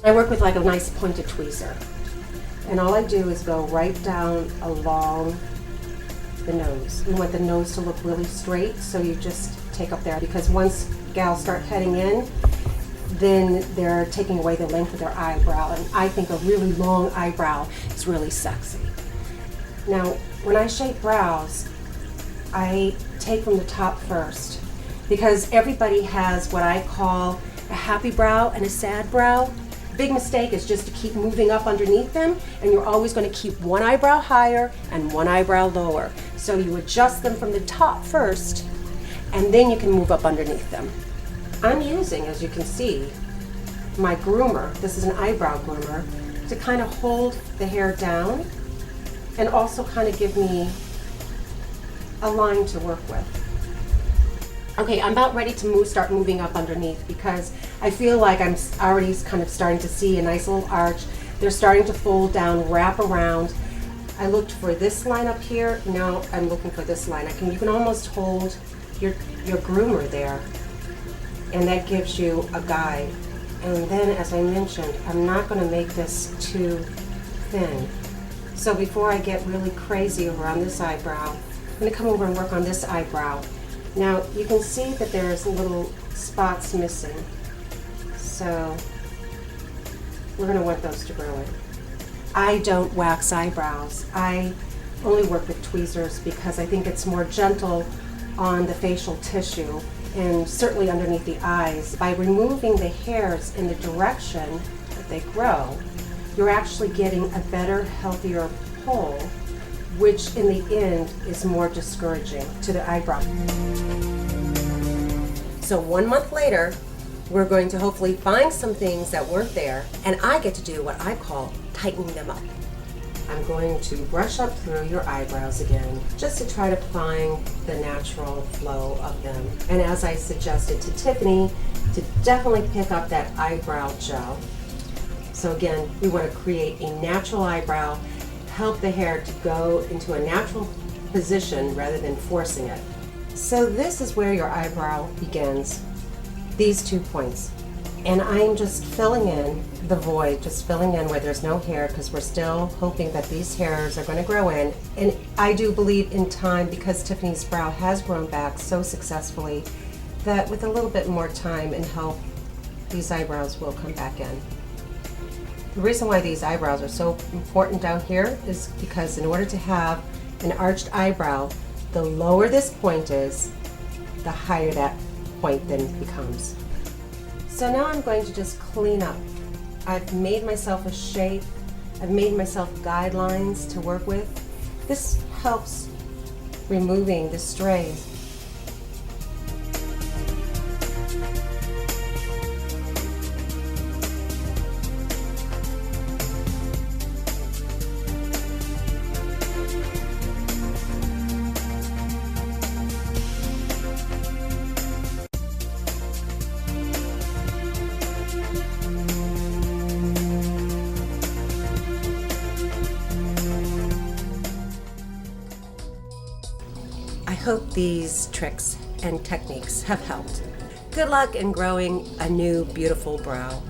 I work with like a nice pointed tweezer. And all I do is go right down along the nose. You want the nose to look really straight, so you just take up there, because once gals start heading in, then they're taking away the length of their eyebrow, and I think a really long eyebrow is really sexy. Now, when I shape brows, I take from the top first, because everybody has what I call a happy brow and a sad brow. Big mistake is just to keep moving up underneath them, and you're always going to keep one eyebrow higher and one eyebrow lower. So you adjust them from the top first, and then you can move up underneath them. I'm using, as you can see, my groomer. This is an eyebrow groomer to kind of hold the hair down and also kind of give me a line to work with. Okay, I'm about ready to start moving up underneath, because I feel like I'm already kind of starting to see a nice little arch. They're starting to fold down, wrap around. I looked for this line up here. Now I'm looking for this line. You can almost hold your groomer there, and that gives you a guide. And then, as I mentioned, I'm not going to make this too thin. So before I get really crazy over on this eyebrow, I'm going to come over and work on this eyebrow. Now, you can see that there's little spots missing, so we're going to want those to grow in. I don't wax eyebrows. I only work with tweezers because I think it's more gentle on the facial tissue and certainly underneath the eyes. By removing the hairs in the direction that they grow, you're actually getting a better, healthier pull, which in the end is more discouraging to the eyebrow. So 1 month later, we're going to hopefully find some things that weren't there, and I get to do what I call tightening them up. I'm going to brush up through your eyebrows again, just to try to find the natural flow of them. And as I suggested to Tiffany, to definitely pick up that eyebrow gel. So again, we want to create a natural eyebrow, help the hair to go into a natural position rather than forcing it. So this is where your eyebrow begins, these 2 points. And I'm just filling in the void, just filling in where there's no hair, because we're still hoping that these hairs are going to grow in. And I do believe in time, because Tiffany's brow has grown back so successfully, that with a little bit more time and help, these eyebrows will come back in. The reason why these eyebrows are so important down here is because in order to have an arched eyebrow, the lower this point is, the higher that point then becomes. So now I'm going to just clean up. I've made myself a shape. I've made myself guidelines to work with. This helps removing the strays. I hope these tricks and techniques have helped. Good luck in growing a new beautiful brow.